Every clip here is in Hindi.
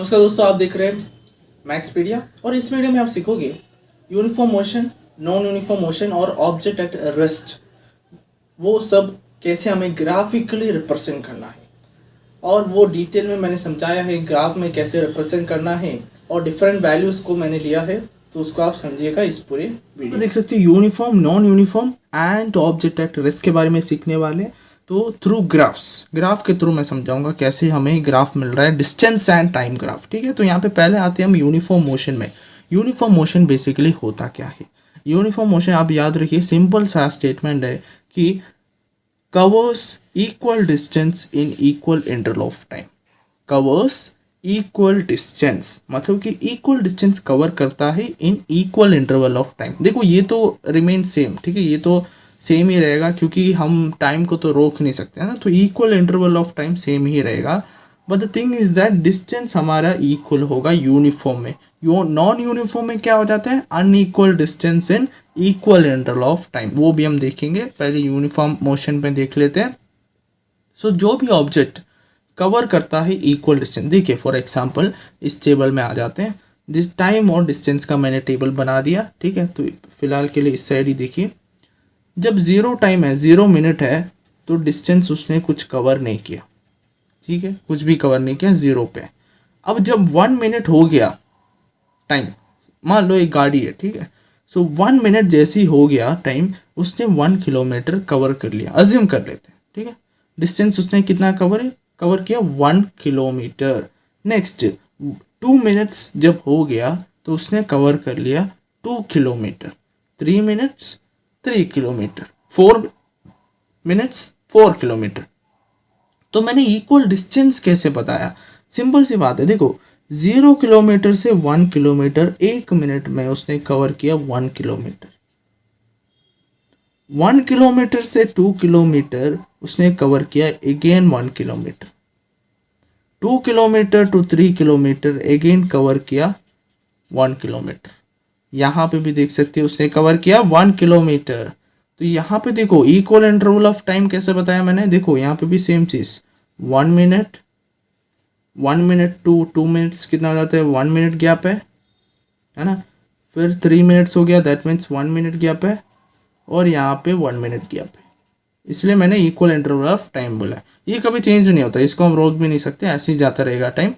नमस्कार दोस्तों, आप देख रहे हैं मैक्सपीडिया और इस वीडियो में आप सीखोगे uniform motion, non uniform motion और ऑब्जेक्ट एट रेस्ट, वो सब कैसे हमें ग्राफिकली रिप्रेजेंट करना है। और वो डिटेल में मैंने समझाया है ग्राफ में कैसे रिप्रेजेंट करना है और डिफरेंट वैल्यूज़ को मैंने लिया है, तो उसको आप समझिएगा इस पूरे वीडियो। देख सकते हैं uniform, non uniform and object at rest के बारे में सीखने वाले। तो थ्रू ग्राफ के थ्रू मैं समझाऊंगा कैसे हमें ग्राफ मिल रहा है, डिस्टेंस एंड टाइम ग्राफ। ठीक है, तो यहाँ पे पहले आते हैं हम यूनिफॉर्म मोशन में। यूनिफॉर्म मोशन बेसिकली होता क्या है? यूनिफॉर्म मोशन आप याद रखिए, सिंपल सा स्टेटमेंट है कि covers equal distance in equal interval of time. Covers equal distance मतलब कि इक्वल डिस्टेंस कवर करता है इन इक्वल इंटरवल ऑफ टाइम। देखो ये तो रिमेन सेम, ठीक है, ये तो सेम ही रहेगा क्योंकि हम टाइम को तो रोक नहीं सकते हैं ना, तो equal interval of time same ही रहेगा। But the thing is that distance हमारा इक्वल होगा यूनिफॉर्म में। नॉन यूनिफॉर्म में क्या हो जाता है? Unequal distance in equal interval of time, वो भी हम देखेंगे। पहले यूनिफॉर्म मोशन पे देख लेते हैं। सो जो भी ऑब्जेक्ट कवर करता है इक्वल डिस्टेंस, देखिए फॉर एग्जांपल इस टेबल में आ जाते हैं। दिस टाइम और डिस्टेंस का मैंने टेबल बना दिया, ठीक है। तो फिलहाल के लिए इस साइड ही देखिए, जब 0 टाइम है, 0 मिनट है, तो डिस्टेंस उसने कुछ कवर नहीं किया, ठीक है, कुछ भी कवर नहीं किया 0 पे। अब जब 1 मिनट हो गया टाइम, मान लो एक गाड़ी है, ठीक है, सो 1 मिनट जैसे ही हो गया टाइम, उसने 1 किलोमीटर कवर कर लिया, अज्यूम कर लेते हैं, ठीक है। डिस्टेंस उसने कितना कवर किया? 1 किलोमीटर। नेक्स्ट 2 मिनट्स जब हो गया तो उसने कवर कर लिया 2 kilometre. 3 minutes 3 kilometre, 4 minutes 4 kilometre. तो मैंने इक्वल डिस्टेंस कैसे बताया? सिंपल सी बात है, देखो 0 किलोमीटर से 1 किलोमीटर 1 मिनट में उसने कवर किया 1 किलोमीटर। 1 किलोमीटर से 2 किलोमीटर उसने कवर किया again 1 kilometre. 2 kilometre to 3 kilometre again cover किया 1 किलोमीटर। यहाँ पे भी देख सकते हैं उसने कवर किया 1 किलोमीटर। तो यहाँ पे देखो इक्वल इंटरवल ऑफ टाइम कैसे बताया मैंने, देखो यहाँ पे भी सेम चीज, 1 मिनट 1 मिनट टू मिनट्स कितना हो जाता है? 1 मिनट गैप है ना। फिर 3 मिनट्स हो गया, दैट मीन्स 1 मिनट गैप है, और यहाँ पे 1 मिनट गैप है। इसलिए मैंने इक्वल इंटरवल ऑफ टाइम बोला। ये कभी चेंज नहीं होता, इसको हम रोक भी नहीं सकते, ऐसे ही जाता रहेगा टाइम।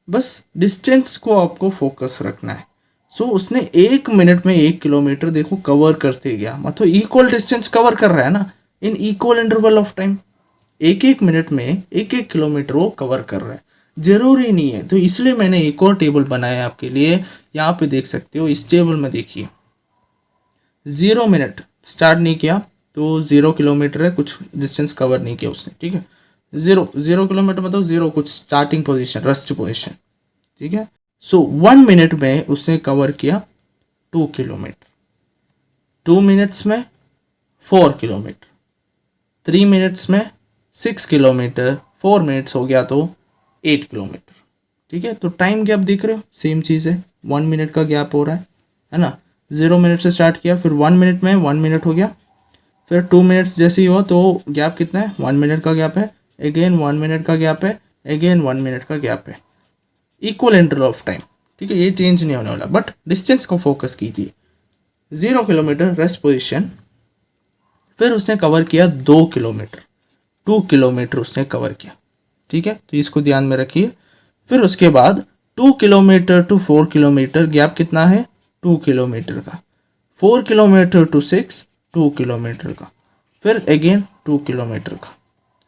बस डिस्टेंस को आपको फोकस रखना है। सो उसने 1 मिनट में 1 किलोमीटर देखो कवर करते गया, मतलब इक्वल डिस्टेंस कवर कर रहा है ना इन equal interval of time. 1 minute में 1 किलोमीटर वो कवर कर रहा है, जरूरी नहीं है। तो इसलिए मैंने एक और टेबल बनाया आपके लिए, यहाँ पे देख सकते हो। इस टेबल में देखिए 0 मिनट स्टार्ट नहीं किया तो 0 किलोमीटर है, कुछ डिस्टेंस कवर नहीं किया उसने, ठीक है। 0 किलोमीटर मतलब 0 कुछ स्टार्टिंग पोजीशन, रेस्ट पोजीशन, ठीक है। सो 1 मिनट में उसने कवर किया 2 किलोमीटर। 2 मिनट्स में 4 किलोमीटर। 3 मिनट्स में 6 किलोमीटर। 4 मिनट्स हो गया तो 8 किलोमीटर, ठीक है। तो टाइम गैप देख रहे हो, सेम चीज़ है, 1 मिनट का गैप हो रहा है ना। 0 मिनट से स्टार्ट किया, फिर 1 मिनट में 1 मिनट हो गया, फिर 2 मिनट्स जैसे ही हुआ तो गैप कितना है? 1 मिनट का गैप है, अगेन 1 मिनट का गैप है, अगेन 1 मिनट का गैप है। इक्वल इंटरवल ऑफ टाइम, ठीक है, ये चेंज नहीं होने वाला। बट डिस्टेंस को फोकस कीजिए। 0 किलोमीटर रेस्ट पोजीशन, फिर उसने कवर किया 2 किलोमीटर। 2 किलोमीटर उसने कवर किया, ठीक है, तो इसको ध्यान में रखिए। फिर उसके बाद 2 किलोमीटर टू 4 किलोमीटर गैप कितना है? 2 किलोमीटर का। 4 किलोमीटर टू 6 2 किलोमीटर का, फिर अगेन 2 किलोमीटर का,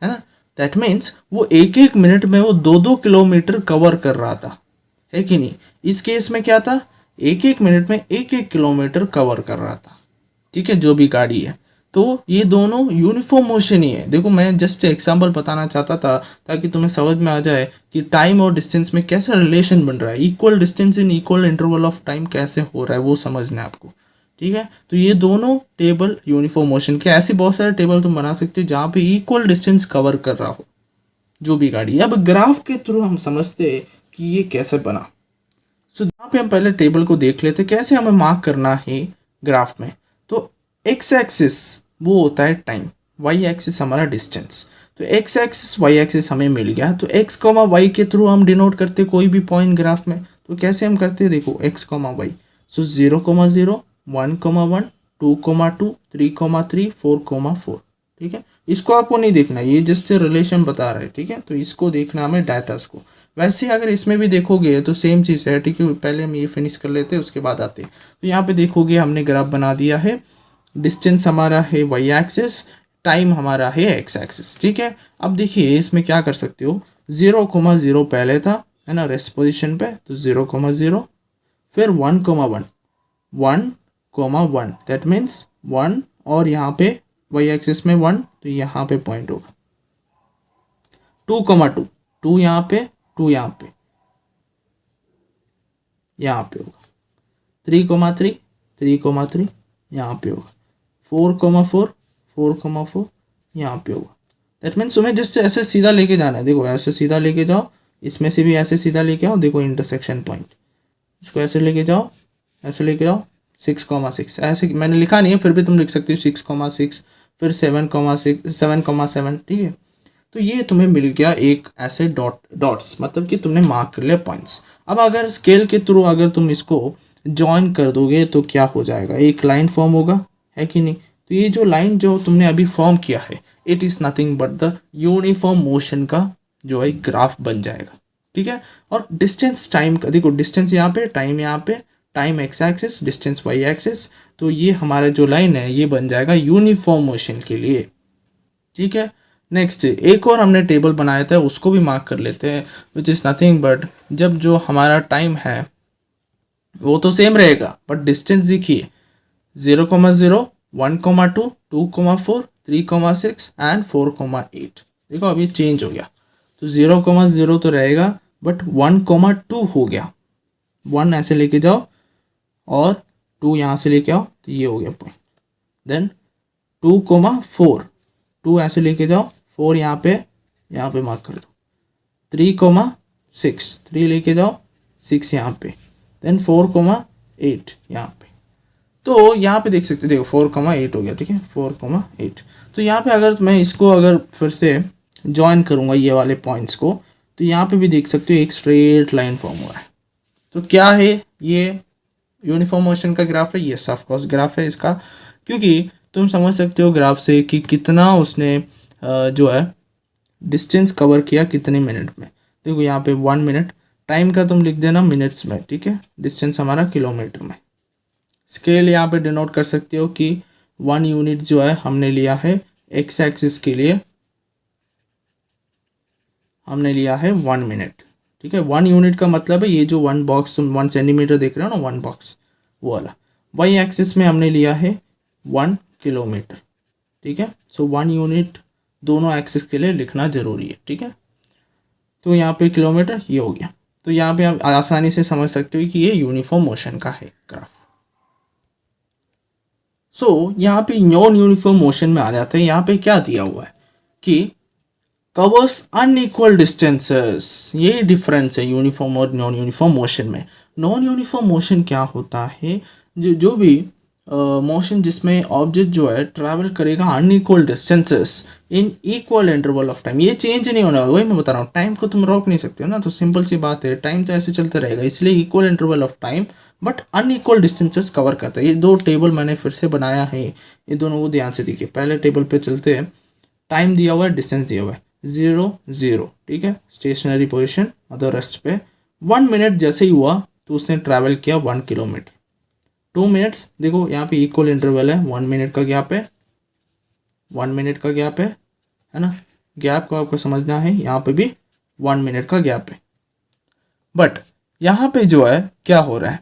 है ना। दैट मीन्स वो 1 मिनट में वो 2 किलोमीटर कवर कर रहा था, है कि नहीं। इस केस में क्या था? 1 मिनट में 1 किलोमीटर कवर कर रहा था, ठीक है, जो भी गाड़ी है। तो ये दोनों यूनिफॉर्म मोशन ही है। देखो मैं जस्ट एग्जांपल बताना चाहता था ताकि तुम्हें समझ में आ जाए कि टाइम और डिस्टेंस में कैसा रिलेशन बन रहा है, equal distance in equal interval of time कैसे हो रहा है वो समझना है आपको, ठीक है। तो ये दोनों टेबल यूनिफॉर्म मोशन के, ऐसे बहुत सारे टेबल तुम बना सकते हो जहाँ पे इक्वल डिस्टेंस कवर कर रहा हो जो भी गाड़ी। अब ग्राफ के थ्रू हम समझते हैं कि ये कैसे बना। सो यहाँ पे हम पहले टेबल को देख लेते कैसे हमें मार्क करना है ग्राफ में। तो एक्स एक्सिस वो होता है टाइम, वाई एक्सिस हमारा डिस्टेंस। तो एक्स एक्सिस वाई एक्सिस हमें मिल गया, तो एक्स कॉमा वाई के थ्रू हम डिनोट करते कोई भी पॉइंट ग्राफ में। तो कैसे हम करते हैं, देखो एक्स कॉमा वाई, सो 0,0, 1,1, 2,2, 3,3, 4,4। ठीक है, इसको आपको नहीं देखना, ये जस्ट रिलेशन बता रहा है। ठीक है, तो इसको देखना हमें डाटास को। वैसे अगर इसमें भी देखोगे तो सेम चीज़ है। ठीक है, पहले हम ये फिनिश कर लेते हैं उसके बाद आते हैं। तो यहाँ पे देखोगे हमने ग्राफ बना दिया है, डिस्टेंस हमारा है वाई एक्सिस, टाइम हमारा है एक्स एक्सिस। ठीक है, अब देखिए इसमें क्या कर सकते हो, 0,0 पहले था, है ना, रेस्ट पोजिशन पे, तो 0,0, फिर 1,1, 1,1, दैट मीन्स 1, और यहाँ पे वाई एक्सिस में 1, तो यहाँ पे पॉइंट होगा। 2,2, 2 यहाँ पे, 2 यहाँ पे, यहाँ पे होगा। 3,3, 3,3 यहाँ पे होगा। 4,4, 4,4 यहाँ पे होगा। दैट मीन्स तुम्हें जस्ट ऐसे सीधा लेके जाना है। देखो ऐसे सीधा लेके जाओ, इसमें से भी ऐसे सीधा लेके आओ, देखो इंटरसेक्शन पॉइंट, इसको ऐसे लेके जाओ, ऐसे लेके जाओ, 6,6 ऐसे मैंने लिखा नहीं है, फिर भी तुम लिख सकते हो 6,6, फिर 7,6, 7,7। ठीक है, तो ये तुम्हें मिल गया एक ऐसे डॉट्स, मतलब कि तुमने मार्क कर लिया पॉइंट्स। अब अगर स्केल के थ्रू अगर तुम इसको जॉइन कर दोगे तो क्या हो जाएगा, एक लाइन फॉर्म होगा, है कि नहीं। तो ये जो लाइन जो तुमने अभी फॉर्म किया है, it is nothing but the uniform motion का जो है ग्राफ बन जाएगा। ठीक है, और डिस्टेंस टाइम का देखो, डिस्टेंस यहाँ पे, time x axis, distance y axis, तो ये हमारा जो लाइन है ये बन जाएगा यूनिफॉर्म मोशन के लिए। ठीक है, नेक्स्ट एक और हमने टेबल बनाया था, उसको भी मार्क कर लेते हैं, विच इज़ नथिंग बट जब जो हमारा टाइम है वो तो सेम रहेगा, बट डिस्टेंस देखिए 0,0, 1,2, 2,4, 3,6 एंड 4,8। देखो अभी चेंज हो गया, तो 0,0 तो रहेगा, बट 1,2 हो गया। 1 ऐसे लेके जाओ और 2 यहाँ से लेके आओ, तो ये हो गया पॉइंट। देन 2,4, 2 ऐसे लेके जाओ, 4 यहाँ पे मार्क कर दो। 3,6, 3 लेके जाओ, 6 यहाँ पे, देन 4,8 यहाँ पे। तो यहाँ पे देख सकते, देखो 4,8 हो गया। ठीक है, 4,8। तो यहाँ पे अगर मैं इसको अगर फिर से ज्वाइन करूँगा ये वाले पॉइंट्स को, तो यहाँ पे भी देख सकते हो एक स्ट्रेट लाइन फॉर्म हो रहा है। तो क्या है ये, यूनिफॉर्म मोशन का ग्राफ है, ये ऑफ कोर्स ग्राफ है इसका, क्योंकि तुम समझ सकते हो ग्राफ से कि कितना उसने जो है डिस्टेंस कवर किया कितने मिनट में। देखो यहाँ पे 1 मिनट, टाइम का तुम लिख देना मिनट्स में। ठीक है, डिस्टेंस हमारा किलोमीटर में। स्केल यहाँ पे डिनोट कर सकते हो कि 1 यूनिट जो है हमने लिया है एक्स एक्सिस के लिए, हमने लिया है 1 मिनट। ठीक है, 1 यूनिट का मतलब है ये जो 1 बॉक्स तुम 1 सेंटीमीटर देख रहे हो ना, 1 बॉक्स वो वाला। वाई एक्सिस में हमने लिया है 1 किलोमीटर। ठीक है, सो 1 यूनिट दोनों एक्सिस के लिए लिखना जरूरी है। ठीक है, तो यहाँ पे किलोमीटर ये हो गया। तो यहाँ पे आप आसानी से समझ सकते हो कि ये यूनिफॉर्म मोशन का है ग्राफ। सो यहाँ पे नॉन यूनिफॉर्म मोशन में आ जाते हैं। यहाँ पे क्या दिया हुआ है कि कवर्स अनइक्वल डिस्टेंसेस, ये डिफरेंस है यूनिफॉर्म और नॉन यूनिफॉर्म मोशन में। नॉन यूनिफॉर्म मोशन क्या होता है, जो भी मोशन जिसमें ऑब्जेक्ट जो है ट्रैवल करेगा unequal distances in equal interval of time, ये चेंज नहीं होना। वही मैं बता रहा हूँ, टाइम को तुम रोक नहीं सकते हो ना, तो सिंपल सी बात है, टाइम तो ऐसे चलता रहेगा, इसलिए equal interval of time but unequal distances cover करता है। ये दो टेबल मैंने फिर से बनाया है, ये दोनों को ध्यान से देखिए। पहले टेबल पे चलते हैं, टाइम दिया हुआ है, डिस्टेंस दिया हुआ है 0, 0। ठीक है, स्टेशनरी पोजिशन मतलब रेस्ट पे। 1 मिनट जैसे ही हुआ तो उसने ट्रैवल किया 1 किलोमीटर। 2 मिनट्स, देखो यहाँ पे इक्वल इंटरवल है, 1 मिनट का गैप है, 1 मिनट का गैप है ना। गैप को आपको समझना है, यहाँ पे भी 1 मिनट का गैप है। बट यहाँ पे जो है क्या हो रहा है,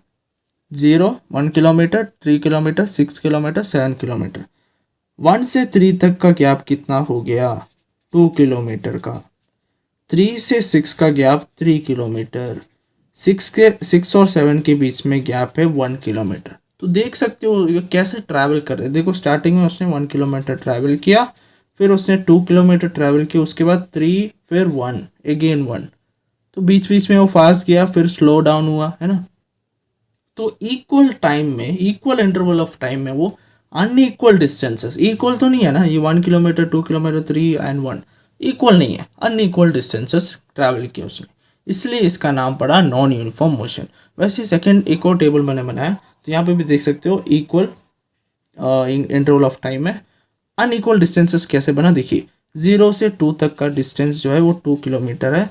0, 1 किलोमीटर, 3 किलोमीटर, 6 किलोमीटर, 7 किलोमीटर। 1 से 3 तक का गैप कितना हो गया, 2 किलोमीटर का। 3 से 6 का गैप 3 किलोमीटर। 6 और 7 के बीच में गैप है 1 किलोमीटर। तो देख सकते हो ये कैसे ट्रैवल कर रहे हैं। देखो स्टार्टिंग में उसने 1 किलोमीटर ट्रैवल किया, फिर उसने 2 किलोमीटर ट्रैवल किया, उसके बाद 3, फिर 1, अगेन 1। तो बीच बीच में वो फास्ट गया, फिर स्लो डाउन हुआ, है ना। तो इक्वल टाइम में, इक्वल इंटरवल ऑफ टाइम में वो अनइक्वल डिस्टेंसेस, इक्वल तो नहीं है ना, ये 1 किलोमीटर, 2 किलोमीटर, 3 एंड 1, इक्वल नहीं है, अनइक्वल डिस्टेंसेस ट्रैवल किए उसने, इसलिए इसका नाम पड़ा नॉन यूनिफॉर्म मोशन। वैसे सेकंड एक और टेबल मैंने बनाया, तो यहाँ पे भी देख सकते हो इक्वल इंटरवल ऑफ टाइम है। अनइक्वल डिस्टेंसेस कैसे बना, देखिए 0 से 2 तक का डिस्टेंस जो है वो 2 किलोमीटर है,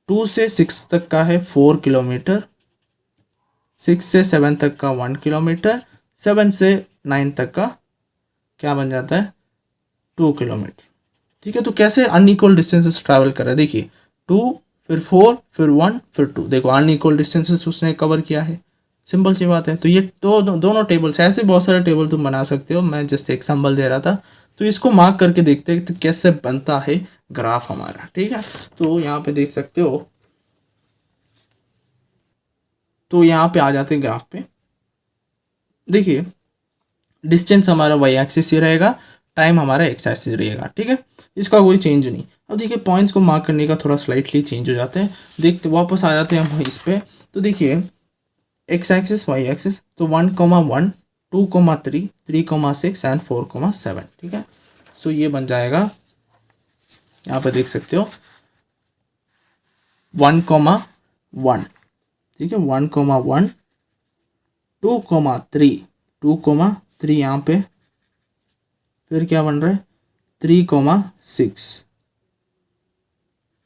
2 से 6 तक का है 4 किलोमीटर, 6 से 7 तक का 1 किलोमीटर, 7 से 9 तक का क्या बन जाता है 2 किलोमीटर। ठीक है, तो कैसे अनइक्वल डिस्टेंसेस ट्रैवल कर रहा है, देखिए 2 फिर 4 फिर 1 फिर 2, देखो अनइक्वल डिस्टेंसेस उसने कवर किया है, सिंपल सी बात है। तो ये दोनों टेबल्स, ऐसे बहुत सारे टेबल तुम बना सकते हो, मैं जस्ट एग्जाम्पल दे रहा था। तो इसको मार्क करके देखते हैं तो कैसे बनता है ग्राफ हमारा। ठीक है, तो यहाँ पे देख सकते हो, तो यहाँ पे आ जाते हैं ग्राफ पे। देखिए डिस्टेंस हमारा वाई एक्सिस ही रहेगा, टाइम हमारा एक्स एक्सिस रहेगा। ठीक है, इसका कोई चेंज नहीं। अब देखिए पॉइंट्स को मार्क करने का थोड़ा स्लाइटली चेंज हो जाता है, देखते वापस आ जाते हैं हम इस पे। तो देखिए एक्स एक्सिस वाई एक्सिस, तो 1,1 2,3 3,6 एंड 4,7। ठीक है, सो ये बन जाएगा, यहाँ पे देख सकते हो 1,1। ठीक है, 1,1 2,3 2,3 यहाँ पे, फिर क्या बन रहा है 3,6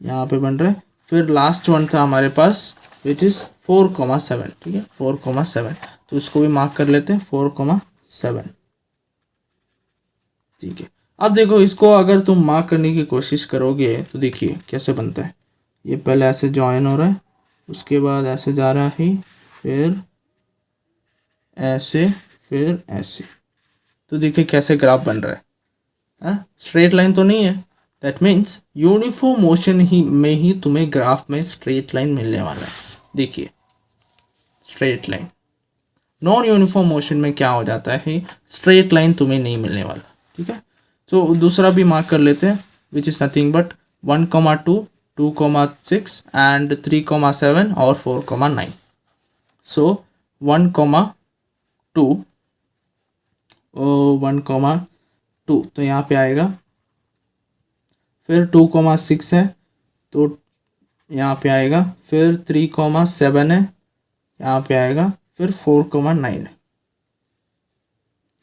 यहाँ पे बन रहा है, फिर लास्ट वन था हमारे पास विच इज़ 4,7। ठीक है, 4,7, तो उसको भी मार्क कर लेते हैं 4,7। ठीक है, अब देखो इसको अगर तुम मार्क करने की कोशिश करोगे तो देखिए कैसे बनता है। ये पहले ऐसे जॉइन हो रहा है, उसके बाद ऐसे जा रहा है, फिर ऐसे, फिर ऐसे। तो देखिए कैसे ग्राफ बन रहा है, स्ट्रेट लाइन तो नहीं है, दैट मीन्स यूनिफॉर्म मोशन ही में ही तुम्हें ग्राफ में स्ट्रेट लाइन मिलने वाला है। देखिए straight line, non uniform motion में क्या हो जाता है, स्ट्रेट लाइन तुम्हें नहीं मिलने वाला। ठीक है, तो दूसरा भी मार्क कर लेते हैं which is nothing but 1,2 2,6 and 3,7 और 4,9। सो 1,2 1,2 तो यहाँ पे आएगा, फिर 2,6 है तो यहाँ पे आएगा, फिर 3,7 है यहाँ पे आएगा, फिर 4,9 है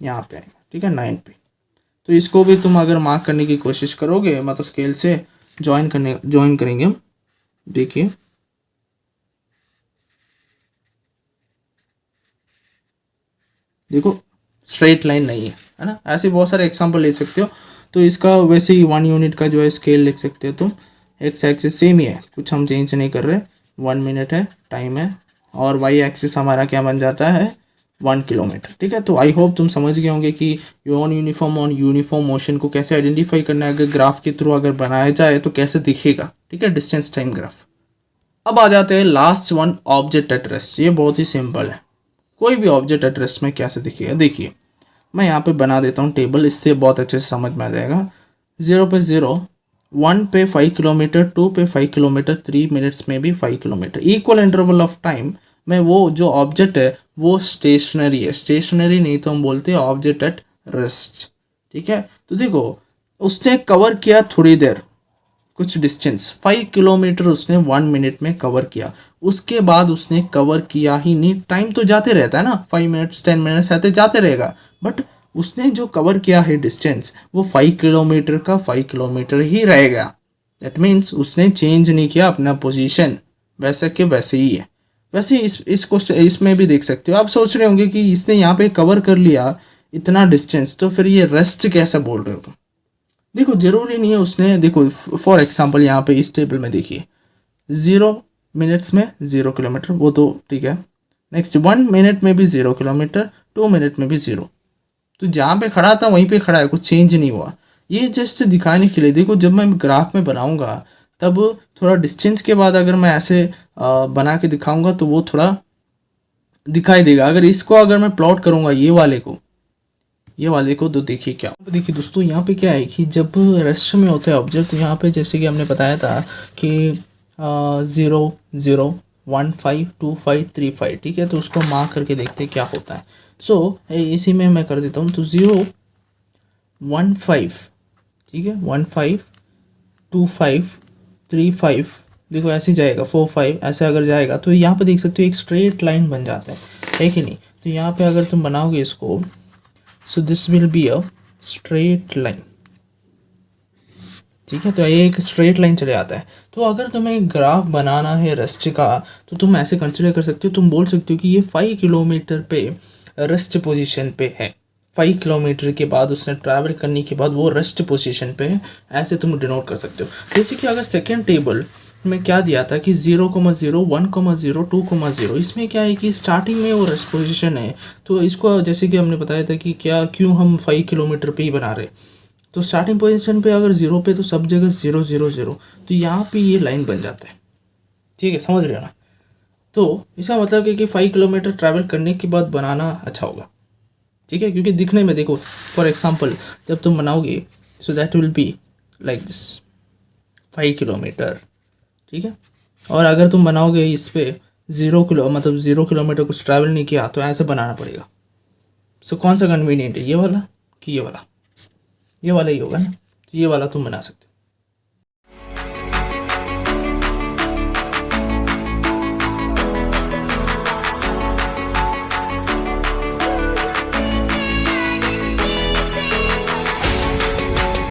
यहाँ पे आएगा। ठीक है, 9 पे। तो इसको भी तुम अगर मार्क करने की कोशिश करोगे, मतलब स्केल से ज्वाइन करेंगे हम। देखिए देखो स्ट्रेट लाइन नहीं है ना, ऐसे बहुत सारे एग्जांपल ले सकते हो। तो इसका वैसे ही 1 यूनिट का जो है स्केल लिख सकते हो तुम, एक्स एक्सिस सेम ही है, कुछ हम चेंज नहीं कर रहे, 1 मिनट है टाइम है, और वाई एक्सिस हमारा क्या बन जाता है 1 किलोमीटर। ठीक है, तो आई होप तुम समझ गए होंगे कि ऑन यूनिफॉर्म मोशन को कैसे आइडेंटिफाई करना है, अगर ग्राफ के थ्रू अगर बनाया जाए तो कैसे दिखेगा। ठीक है, डिस्टेंस टाइम ग्राफ। अब आ जाते हैं last one, object at rest. ये बहुत ही सिंपल है, कोई भी ऑब्जेक्ट एट रेस्ट में कैसे दिखेगा। देखिए मैं यहाँ पे बना देता हूँ टेबल, इससे बहुत अच्छे से समझ में आ जाएगा। 0 पे 0, 1 पे 5 किलोमीटर, 2 पे 5 किलोमीटर, 3 मिनट्स में भी 5 kilometre. Equal interval of time में वो जो ऑब्जेक्ट है वो स्टेशनरी है, स्टेशनरी नहीं तो हम बोलते हैं ऑब्जेक्ट एट रेस्ट। ठीक है, तो देखो उसने कवर किया थोड़ी देर, कुछ डिस्टेंस 5 किलोमीटर उसने 1 मिनट में कवर किया, उसके बाद उसने कवर किया ही नहीं। टाइम तो जाते रहता है ना, 5 मिनट्स 10 मिनट्स ऐसे जाते रहेगा, बट उसने जो कवर किया है डिस्टेंस वो 5 किलोमीटर का 5 किलोमीटर ही रहेगा। दैट मीन्स उसने चेंज नहीं किया अपना पोजीशन, वैसे के वैसे ही है। वैसे इसको इसमें भी देख सकते हो। आप सोच रहे होंगे कि इसने यहाँ पे कवर कर लिया इतना डिस्टेंस, तो फिर ये रेस्ट कैसे बोल रहे हो तुम। देखो जरूरी नहीं है उसने, देखो फॉर एग्जांपल यहाँ पे इस टेबल में देखिए 0 मिनट्स में 0 किलोमीटर, वो तो ठीक है। नेक्स्ट 1 मिनट में भी 0 किलोमीटर, 2 मिनट में भी 0। तो जहाँ पे खड़ा था वहीं पे खड़ा है, कुछ चेंज नहीं हुआ। ये जस्ट दिखाने के लिए, देखो जब मैं ग्राफ में बनाऊंगा तब थोड़ा डिस्टेंस के बाद अगर मैं ऐसे बना के दिखाऊंगा तो वो थोड़ा दिखाई देगा। अगर इसको अगर मैं प्लॉट करूंगा ये वाले को तो देखिए क्या, देखिए दोस्तों यहाँ पे क्या है कि जब रेस्ट में होता है ऑब्जेक्ट, तो यहाँ पे जैसे कि हमने बताया था कि 0 0 1 5 2 5 3 5। ठीक है, तो उसको मार्क करके देखते हैं क्या होता है। सो इसी में मैं कर देता हूँ, तो 0 1 5, ठीक है 1 5 2535, देखो ऐसे जाएगा 45, ऐसे अगर जाएगा तो यहाँ पे देख सकते हो एक स्ट्रेट लाइन बन जाता है कि नहीं। तो यहाँ पे अगर तुम बनाओगे इसको, so this will be a straight line, ठीक है। तो ये एक स्ट्रेट लाइन चले आता है। तो अगर तुम्हें ग्राफ बनाना है रेस्ट का, तो तुम ऐसे कंसिडर कर सकते हो, तुम बोल सकते हो कि ये 5 किलोमीटर पे रेस्ट पोजीशन पे है, 5 किलोमीटर के बाद उसने ट्रैवल करने के बाद वो रेस्ट पोजीशन पे है, ऐसे तुम डिनोट कर सकते हो। जैसे कि अगर सेकेंड टेबल में क्या दिया था कि 0,0 1,0 2,0, इसमें क्या है कि स्टार्टिंग में वो रेस्ट पोजीशन है। तो इसको जैसे कि हमने बताया था कि क्या क्यों हम 5 किलोमीटर पे ही बना रहे, तो स्टार्टिंग पोजीशन पे अगर 0 पे तो सब जगह 0 0 0, तो यहाँ पे ये लाइन बन जाता है, ठीक है, समझ रहे हो ना। तो इसका मतलब है कि 5 किलोमीटर ट्रैवल करने के बाद बनाना अच्छा होगा, ठीक है, क्योंकि दिखने में देखो फॉर एग्जांपल जब तुम बनाओगे so that will be like this 5 kilometre, ठीक है। और अगर तुम बनाओगे इस पे 0 किलोमीटर कुछ ट्रैवल नहीं किया तो ऐसे बनाना पड़ेगा। सो कौन सा कन्वीनियंट है, ये वाला कि ये वाला? ये वाला ही होगा ना, तो ये वाला तुम बना सकते हो।